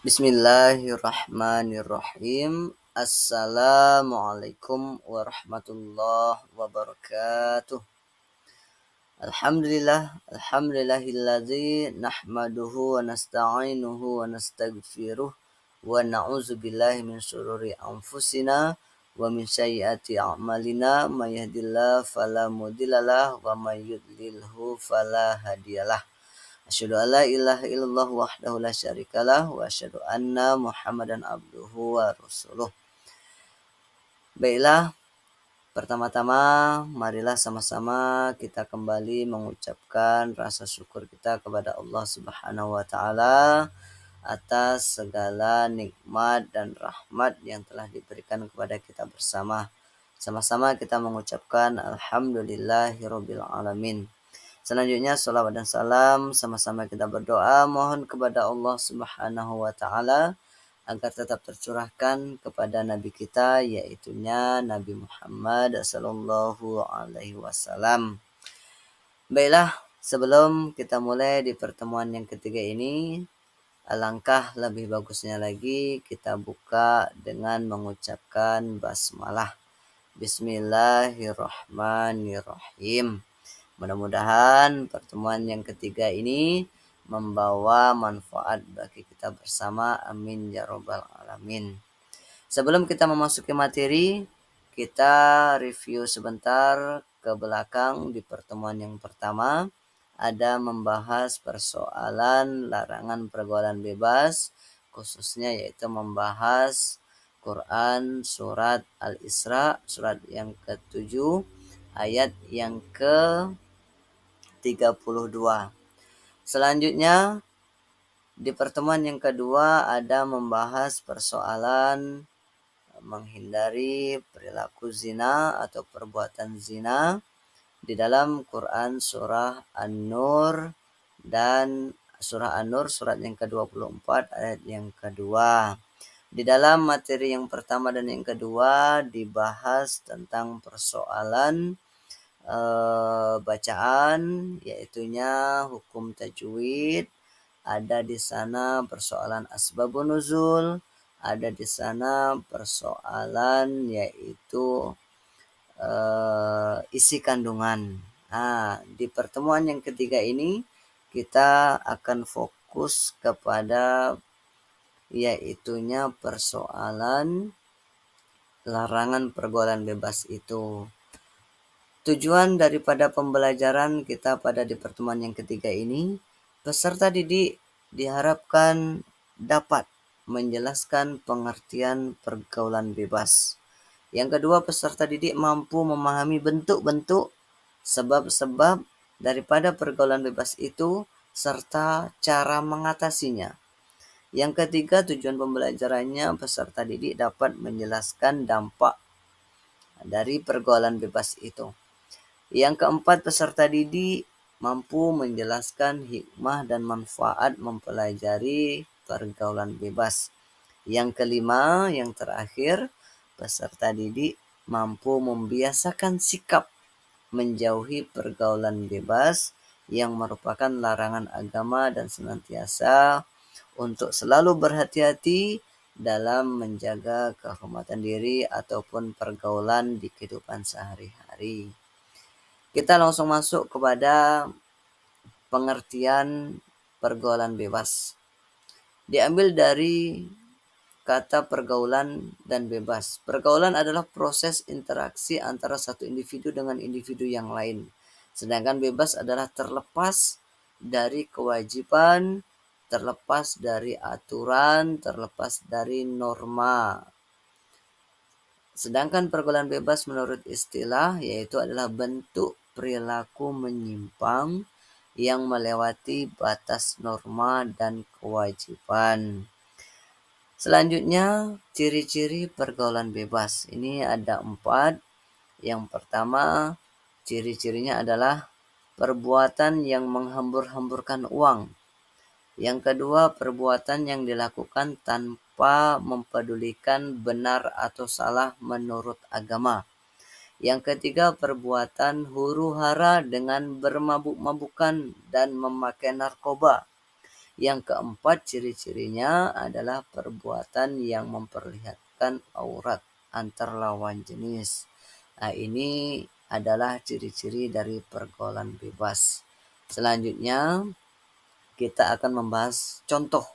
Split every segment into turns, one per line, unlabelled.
Bismillahirrahmanirrahim. Assalamualaikum warahmatullahi wabarakatuh. Alhamdulillahilladzi nahmaduhu wa nasta'inuhu wa nastaghfiruh wa na'udzu billahi min syururi anfusina wa min sayyiati a'malina may yahdihillahu fala mudhillalah wa may yudlilhu fala hadiyalah. Asyhadu an la ilaha illallah wahdahu la syarikalah wa asyhadu anna Muhammadan abduhu wa rasuluh. Baiklah, pertama-tama marilah sama-sama kita kembali mengucapkan rasa syukur kita kepada Allah Subhanahu wa taala atas segala nikmat dan rahmat yang telah diberikan kepada kita bersama. Sama-sama kita mengucapkan alhamdulillahirabbil alamin. Selanjutnya salawat dan salam sama-sama kita berdoa mohon kepada Allah Subhanahu wa taala agar tetap tercurahkan kepada nabi kita yaitunya Nabi Muhammad sallallahu alaihi wasallam. Baiklah, sebelum kita mulai di pertemuan yang ketiga ini, alangkah lebih bagusnya lagi kita buka dengan mengucapkan basmalah. Bismillahirrahmanirrahim. Mudah-mudahan pertemuan yang ketiga ini membawa manfaat bagi kita bersama. Amin ya robbal alamin. Sebelum kita memasuki materi, kita review sebentar ke belakang. Di pertemuan yang pertama ada membahas persoalan larangan pergaulan bebas, khususnya yaitu membahas Quran surat Al-Isra, surat yang ke-7 ayat yang ke-32. Selanjutnya di pertemuan yang kedua ada membahas persoalan menghindari perilaku zina atau perbuatan zina di dalam Quran surah An-Nur dan surah An-Nur surat yang ke-24 ayat yang kedua. Di dalam materi yang pertama dan yang kedua dibahas tentang persoalan bacaan, yaitunya hukum tajwid. Ada di sana persoalan asbabun nuzul, ada di sana persoalan yaitu isi kandungan. Di pertemuan yang ketiga ini kita akan fokus kepada yaitunya persoalan larangan pergaulan bebas itu. Tujuan daripada pembelajaran kita pada di pertemuan yang ketiga ini, peserta didik diharapkan dapat menjelaskan pengertian pergaulan bebas. Yang kedua, peserta didik mampu memahami bentuk-bentuk, sebab-sebab daripada pergaulan bebas itu serta cara mengatasinya. Yang ketiga, tujuan pembelajarannya peserta didik dapat menjelaskan dampak dari pergaulan bebas itu. Yang keempat, peserta didik mampu menjelaskan hikmah dan manfaat mempelajari pergaulan bebas. Yang kelima, yang terakhir, peserta didik mampu membiasakan sikap menjauhi pergaulan bebas yang merupakan larangan agama dan senantiasa untuk selalu berhati-hati dalam menjaga kehormatan diri ataupun pergaulan di kehidupan sehari-hari. Kita langsung masuk kepada pengertian pergaulan bebas. Diambil dari kata pergaulan dan bebas. Pergaulan adalah proses interaksi antara satu individu dengan individu yang lain. Sedangkan bebas adalah terlepas dari kewajiban, terlepas dari aturan, terlepas dari norma. Sedangkan pergaulan bebas menurut istilah yaitu adalah bentuk perilaku menyimpang yang melewati batas norma dan kewajiban. Selanjutnya, ciri-ciri pergaulan bebas. Ini ada 4. Yang pertama, ciri-cirinya adalah perbuatan yang menghambur-hamburkan uang. Yang kedua, perbuatan yang dilakukan tanpa mempedulikan benar atau salah menurut agama. Yang ketiga, perbuatan huru-hara dengan bermabuk-mabukan dan memakai narkoba. Yang keempat, ciri-cirinya adalah perbuatan yang memperlihatkan aurat antar lawan jenis. Nah, ini adalah ciri-ciri dari pergaulan bebas. Selanjutnya, kita akan membahas contoh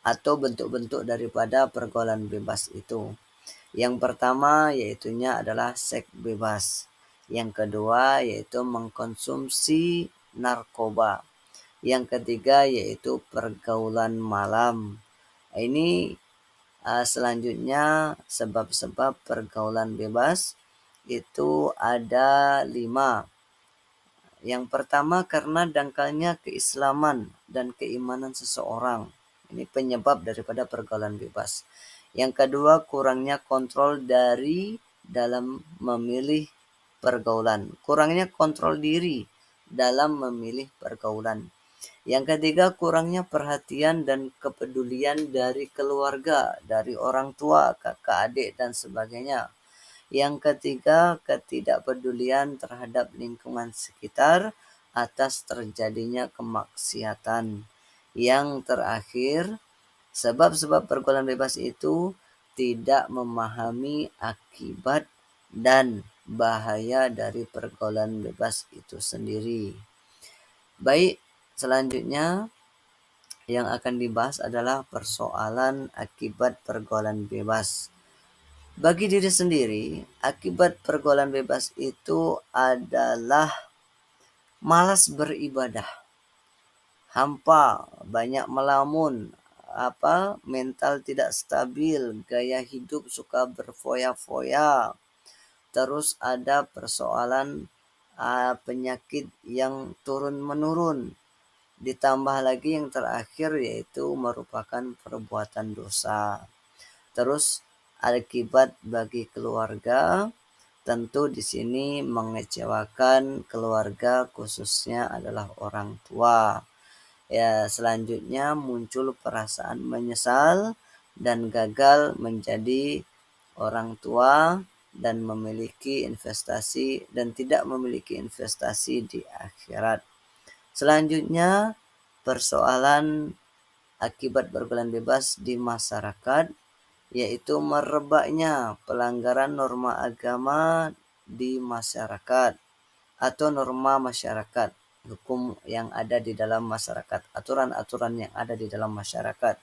atau bentuk-bentuk daripada pergaulan bebas itu. Yang pertama yaitunya adalah seks bebas. Yang kedua yaitu mengkonsumsi narkoba. Yang ketiga yaitu pergaulan malam. Ini selanjutnya sebab-sebab pergaulan bebas itu ada 5. Yang pertama karena dangkalnya keislaman dan keimanan seseorang. Ini penyebab daripada pergaulan bebas. Yang kedua kurangnya kontrol dari dalam memilih pergaulan. Kurangnya kontrol diri dalam memilih pergaulan. Yang ketiga kurangnya perhatian dan kepedulian dari keluarga, dari orang tua, kakak adik dan sebagainya. Yang ketiga, ketidakpedulian terhadap lingkungan sekitar atas terjadinya kemaksiatan. Yang terakhir, sebab-sebab pergaulan bebas itu tidak memahami akibat dan bahaya dari pergaulan bebas itu sendiri. Baik, selanjutnya yang akan dibahas adalah persoalan akibat pergaulan bebas. Bagi diri sendiri, akibat pergaulan bebas itu adalah malas beribadah, hampa, banyak melamun, mental tidak stabil, gaya hidup suka berfoya-foya. Terus ada persoalan penyakit yang turun-menurun. Ditambah lagi yang terakhir yaitu merupakan perbuatan dosa. Terus akibat bagi keluarga, tentu di sini mengecewakan keluarga, khususnya adalah orang tua. Ya, selanjutnya muncul perasaan menyesal dan gagal menjadi orang tua dan memiliki investasi dan tidak memiliki investasi di akhirat. Selanjutnya persoalan akibat pergaulan bebas di masyarakat yaitu merebaknya pelanggaran norma agama di masyarakat atau norma masyarakat, hukum yang ada di dalam masyarakat, aturan-aturan yang ada di dalam masyarakat.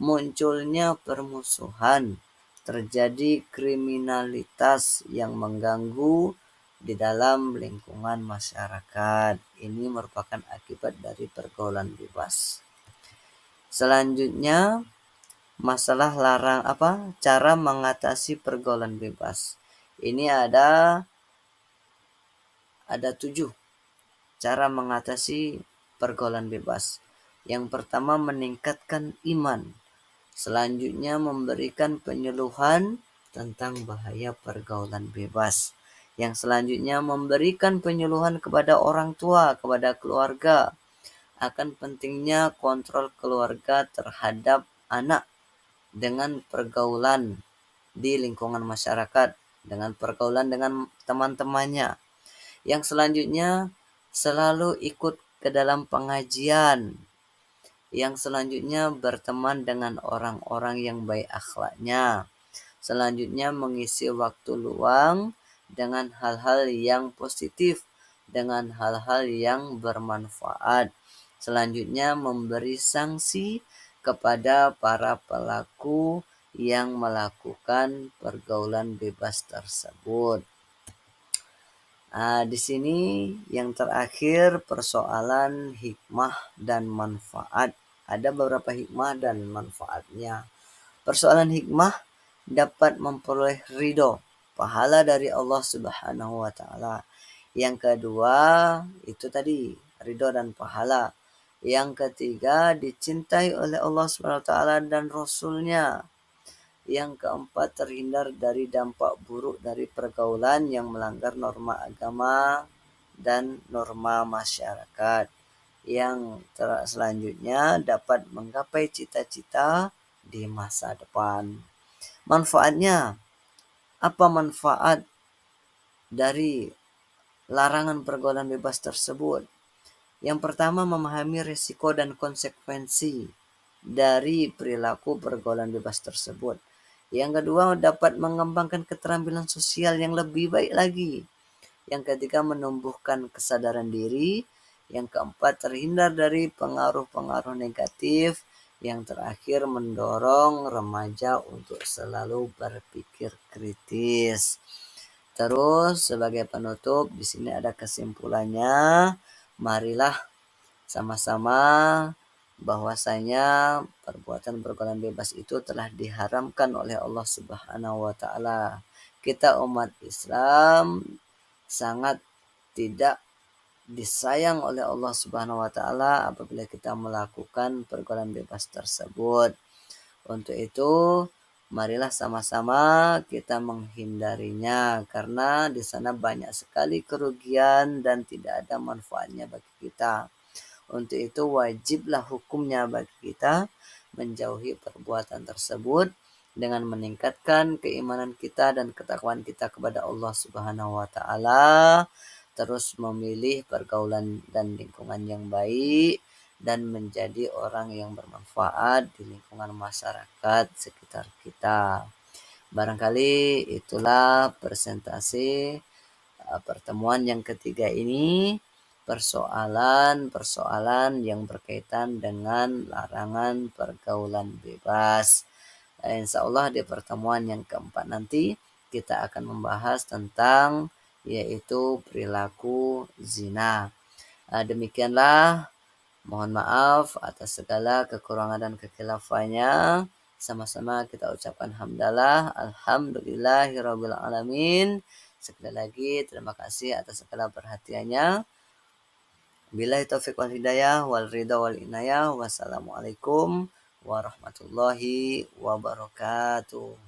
Munculnya permusuhan, terjadi kriminalitas yang mengganggu di dalam lingkungan masyarakat. Ini merupakan akibat dari pergaulan bebas. Selanjutnya masalah cara mengatasi pergaulan bebas. Ini ada 7 cara mengatasi pergaulan bebas. Yang pertama meningkatkan iman. Selanjutnya memberikan penyuluhan tentang bahaya pergaulan bebas. Yang selanjutnya memberikan penyuluhan kepada orang tua, kepada keluarga akan pentingnya kontrol keluarga terhadap anak dengan pergaulan di lingkungan masyarakat, dengan pergaulan dengan teman-temannya. Yang selanjutnya selalu ikut ke dalam pengajian. Yang selanjutnya berteman dengan orang-orang yang baik akhlaknya. Selanjutnya mengisi waktu luang dengan hal-hal yang positif, dengan hal-hal yang bermanfaat. Selanjutnya memberi sanksi kepada para pelaku yang melakukan pergaulan bebas tersebut. Di sini yang terakhir persoalan hikmah dan manfaat. Ada beberapa hikmah dan manfaatnya. Persoalan hikmah dapat memperoleh ridho, pahala dari Allah Subhanahu wa taala. Yang kedua itu tadi ridho dan pahala. Yang ketiga dicintai oleh Allah Subhanahu wa taala dan Rasulnya. Yang keempat terhindar dari dampak buruk dari pergaulan yang melanggar norma agama dan norma masyarakat. Yang selanjutnya dapat menggapai cita-cita di masa depan. Manfaatnya, apa manfaat dari larangan pergaulan bebas tersebut? Yang pertama, memahami risiko dan konsekuensi dari perilaku pergaulan bebas tersebut. Yang kedua, dapat mengembangkan keterampilan sosial yang lebih baik lagi. Yang ketiga, menumbuhkan kesadaran diri. Yang keempat, terhindar dari pengaruh-pengaruh negatif. Yang terakhir, mendorong remaja untuk selalu berpikir kritis. Terus sebagai penutup, di sini ada kesimpulannya. Marilah sama-sama bahwasanya perbuatan pergaulan bebas itu telah diharamkan oleh Allah Subhanahu wa taala. Kita umat Islam sangat tidak disayang oleh Allah Subhanahu wa taala apabila kita melakukan pergaulan bebas tersebut. Untuk itu, marilah sama-sama kita menghindarinya karena di sana banyak sekali kerugian dan tidak ada manfaatnya bagi kita. Untuk itu wajiblah hukumnya bagi kita menjauhi perbuatan tersebut dengan meningkatkan keimanan kita dan ketakwaan kita kepada Allah Subhanahu wa taala, terus memilih pergaulan dan lingkungan yang baik dan menjadi orang yang bermanfaat di lingkungan masyarakat sekitar kita. Barangkali itulah presentasi pertemuan yang ketiga ini, persoalan-persoalan yang berkaitan dengan larangan pergaulan bebas. Insya Allah di pertemuan yang keempat nanti kita akan membahas tentang yaitu perilaku zina. Demikianlah, mohon maaf atas segala kekurangan dan kekhilafannya. Sama-sama kita ucapkan hamdalah, alhamdulillahirabbil alamin. Sekali lagi terima kasih atas segala perhatiannya. Billahi taufiq wal hidayah wal ridha wal inayah. Wassalamualaikum warahmatullahi wabarakatuh.